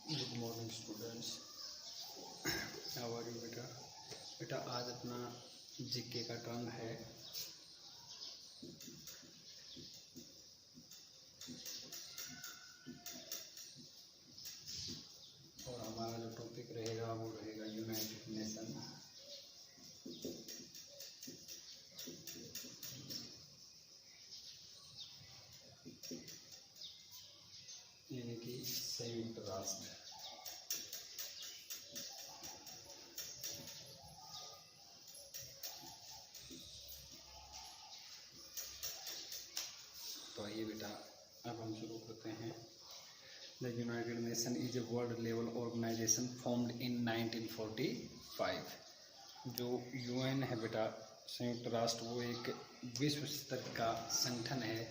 Good morning students. How are you बेटा? बेटा आज अपना जीके का टर्म है। और हमारा जो टॉपिक रहेगा वो रहेगा यूनाइटेड नेशन। यानी कि संयुक्त राष्ट्र। तो आइए बेटा अब हम शुरू करते हैं। The United Nation is a world level organisation formed in 1945। जो यूएन है बेटा, संयुक्त राष्ट्र, वो एक विश्व स्तर का संगठन है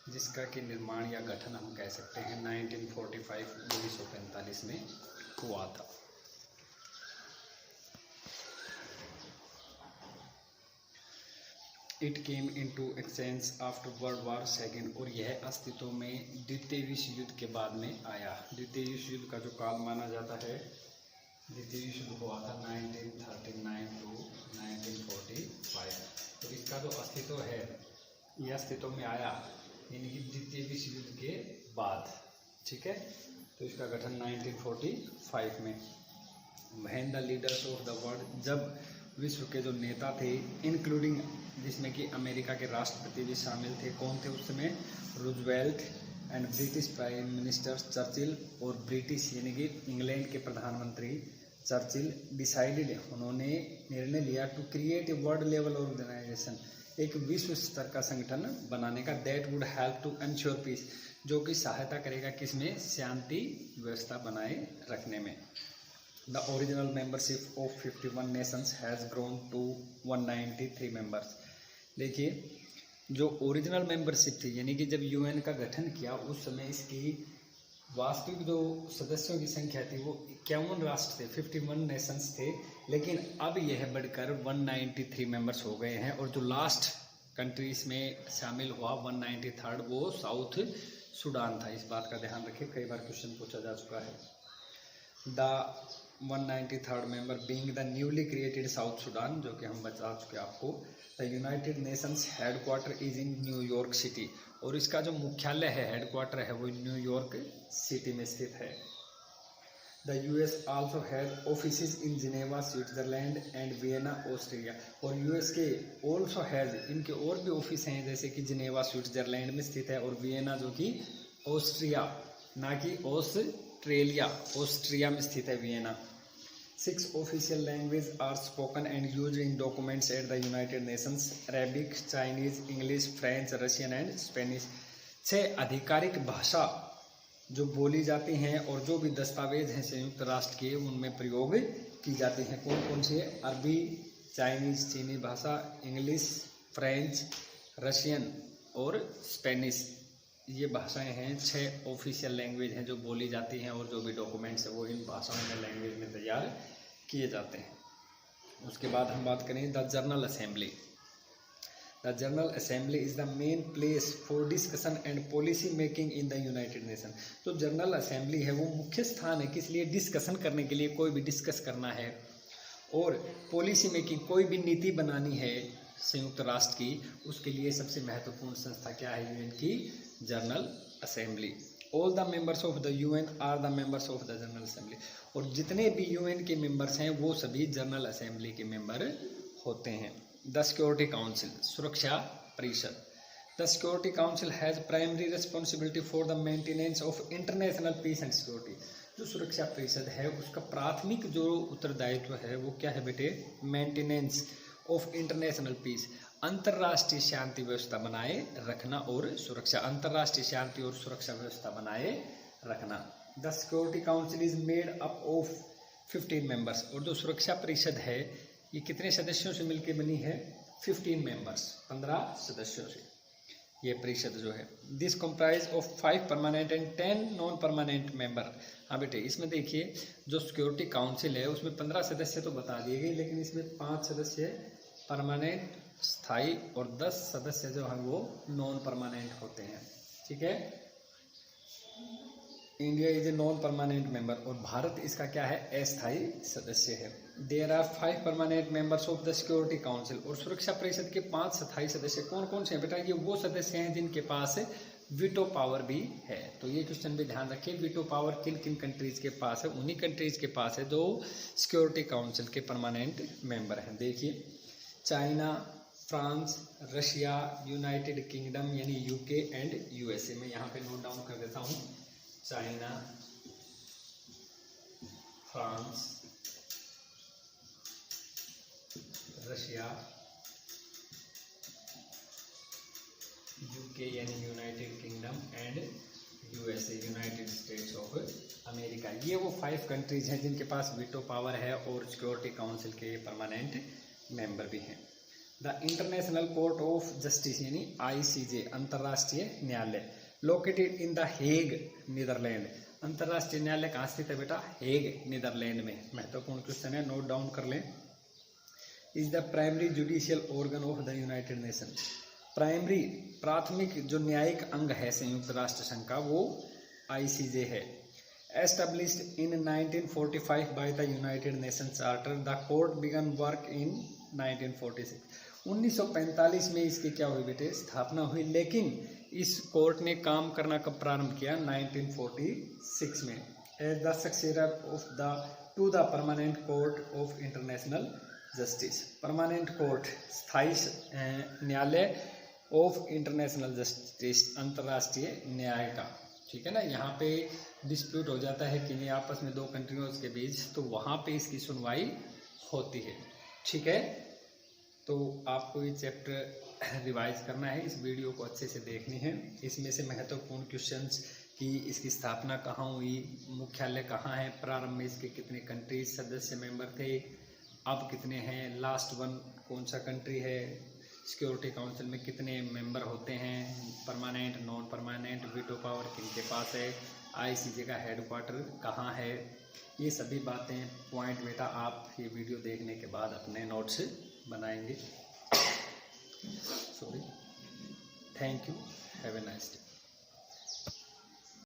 जिसका कि निर्माण या गठन हम कह सकते हैं 1945 1945 में हुआ था। It came into exchange after world war second, और यह अस्तित्व में द्वितीय विश्व युद्ध के बाद में आया। द्वितीय विश्व युद्ध का जो काल माना जाता है, द्वितीय विश्व युद्ध हुआ था 1939 टू 1945। तो इसका जो अस्तित्व है यह अस्तित्व में आया यानी कि द्वितीय विश्व युद्ध के बाद। ठीक है, तो इसका गठन 1945 में। When the leaders of the world, जब विश्व के जो नेता थे, इंक्लूडिंग जिसमें कि अमेरिका के राष्ट्रपति भी शामिल थे। कौन थे उस समय? Roosevelt and British prime minister Churchill, और ब्रिटिश यानी कि इंग्लैंड के प्रधानमंत्री चर्चिल डिसाइडेड, उन्होंने निर्णय लिया to create a world level organisation, एक विश्व स्तर का संगठन बनाने का, that would help to ensure peace, जो कि सहायता करेगा किसमें? शांति व्यवस्था बनाए रखने में। The original membership of 51 nations has grown to 193 members। देखिए, जो ओरिजिनल मेंबरशिप थी यानी कि जब यूएन का गठन किया उस समय इसकी वास्तविक जो सदस्यों की संख्या थी वो 51 राष्ट्र थे, 51 नेशंस थे, लेकिन अब यह बढ़कर 193 मेंबर्स हो गए हैं। और जो लास्ट कंट्री इसमें शामिल हुआ 193rd, वो साउथ सूडान था। इस बात का ध्यान रखिए, कई बार क्वेश्चन पूछा जा चुका है। The 193rd member being the newly created South Sudan, जो कि हम बता चुके आपको। The United Nations headquarter is in New York city, और इसका जो मुख्यालय है, हेडक्वार्टर है, वो न्यूयॉर्क सिटी में स्थित है। The US also has offices in Geneva Switzerland and Vienna Austria, और यूएस के ऑल्सो हैज, इनके और भी ऑफिस हैं, जैसे कि जिनेवा स्विट्जरलैंड में स्थित है, और वियना जो कि ऑस्ट्रिया, ना कि ऑस्ट्रेलिया, ऑस्ट्रिया में स्थित है Vienna. 6 official language are spoken and use in documents at the United Nations, Arabic, Chinese, English, French, Russian and Spanish. 6 आधिकारिक भाषा जो बोली जाती हैं और जो भी दस्तावेज हैं संयुक्त राष्ट्र के, उनमें प्रयोग की जाती हैं। कौन कौन सी है? अरबी, चाइनीज, चीनी भाषा, इंग्लिश, फ्रेंच, रशियन और स्पेनिश। ये भाषाएं हैं। 6 ऑफिशियल लैंग्वेज हैं जो बोली जाती हैं, और जो भी डॉक्यूमेंट्स है वो इन भाषाओं में, लैंग्वेज में तैयार किए जाते हैं। उसके बाद हम बात करें the general assembly. The general assembly is the main place for discussion and policy making in the United nation. तो जनरल असेंबली है वो मुख्य स्थान है किस लिए? डिस्कशन करने के लिए, कोई भी डिस्कस करना है, और पॉलिसी मेकिंग, कोई भी नीति बनानी है संयुक्त राष्ट्र की, उसके लिए सबसे महत्वपूर्ण संस्था क्या है? यूएन की general assembly. All the members of the UN are the members of the general assembly, और जितने भी यूएन के मेंबर्स हैं वो सभी जनरल असेंबली के मेंबर होते हैं। द सिक्योरिटी काउंसिल, सुरक्षा परिषद। The security council has primary responsibility for the maintenance of international peace and security. जो सुरक्षा परिषद है उसका प्राथमिक जो उत्तरदायित्व है वो क्या है बेटे? मेंटेनेंस ऑफ इंटरनेशनल पीस, अंतर्राष्ट्रीय शांति व्यवस्था बनाए रखना और सुरक्षा, अंतर्राष्ट्रीय शांति और सुरक्षा व्यवस्था बनाए रखना। The security council is made up of 15 members, और जो सुरक्षा परिषद है ये कितने सदस्यों से मिलकर बनी है? 15 मेंबर्स, 15 सदस्यों से ये परिषद जो है। This comprise of 5 permanent and 10 non permanent member. हाँ बेटे, इसमें देखिए जो सिक्योरिटी काउंसिल है उसमें 15 सदस्य तो बता दिए गए, लेकिन इसमें 5 सदस्य परमानेंट स्थायी और 10 सदस्य जो हैं वो नॉन परमानेंट होते हैं। ठीक है, India is a non permanent member और भारत इसका क्या है, अस्थायी सदस्य है। There are 5 permanent members of the security council और सुरक्षा परिषद के 5 स्थायी सदस्य कौन कौन से हैं बेटा, ये वो सदस्य हैं जिनके पास वीटो पावर भी है। तो ये क्वेश्चन भी ध्यान रखिए, वीटो पावर किन किन कंट्रीज के पास है, उन्हीं कंट्रीज के पास है जो सिक्योरिटी काउंसिल के परमानेंट मेंबर हैं। देखिए China, France, Russia, United kingdom यानी यूके एंड यूएसए। मैं यहाँ पे नोट डाउन कर देता हूँ, चाइना, फ्रांस, रशिया, यूके यानी United kingdom and USA United states of America. ये वो 5 कंट्रीज हैं जिनके पास वीटो पावर है और सिक्योरिटी काउंसिल के परमानेंट मेंबर भी हैं। The international court of justice यानी आईसीजे अंतर्राष्ट्रीय न्यायालय located in the Hague Netherland. अंतर्राष्ट्रीय न्यायालय कहाँ स्थित है बेटा, हेग नीदरलैंड में। महत्वपूर्ण क्वेश्चन है, नोट डाउन कर लें। Is the primary judicial organ of the United nation. Primary प्राथमिक जो न्यायिक अंग है संयुक्त राष्ट्र संघ का वो आईसीजे है। Established in 1945 by the United Nation charter, the court began work in 1946। 1945 में इसकी क्या हुई बेटे, स्थापना हुई, लेकिन इस कोर्ट ने काम करना कब प्रारंभ किया, 1946 में। As the successor of the to the permanent court of international justice. Permanent court स्थायी न्यायालय ऑफ इंटरनेशनल जस्टिस अंतर्राष्ट्रीय न्याय का, ठीक है ना। यहाँ पे डिस्प्यूट हो जाता है कि नहीं आपस में 2 कंट्रियों के बीच, तो वहाँ पे इसकी सुनवाई होती है, ठीक है। तो आपको ये चैप्टर रिवाइज करना है, इस वीडियो को अच्छे से देखनी है। इसमें से महत्वपूर्ण क्वेश्चंस कि इसकी स्थापना कहाँ हुई, मुख्यालय कहाँ है, प्रारंभ में इसके कितने कंट्रीज सदस्य मेंबर थे, अब कितने हैं, लास्ट वन कौन सा कंट्री है, सिक्योरिटी काउंसिल में कितने मेंबर होते हैं, permanent non permanent, veto power किनके पास है, आईसीजे का हेडक्वार्टर कहाँ है, ये सभी बातें पॉइंट बेटा आप ये वीडियो देखने के बाद अपने नोट्स बनाएंगे। Sorry, thank you, have a nice day.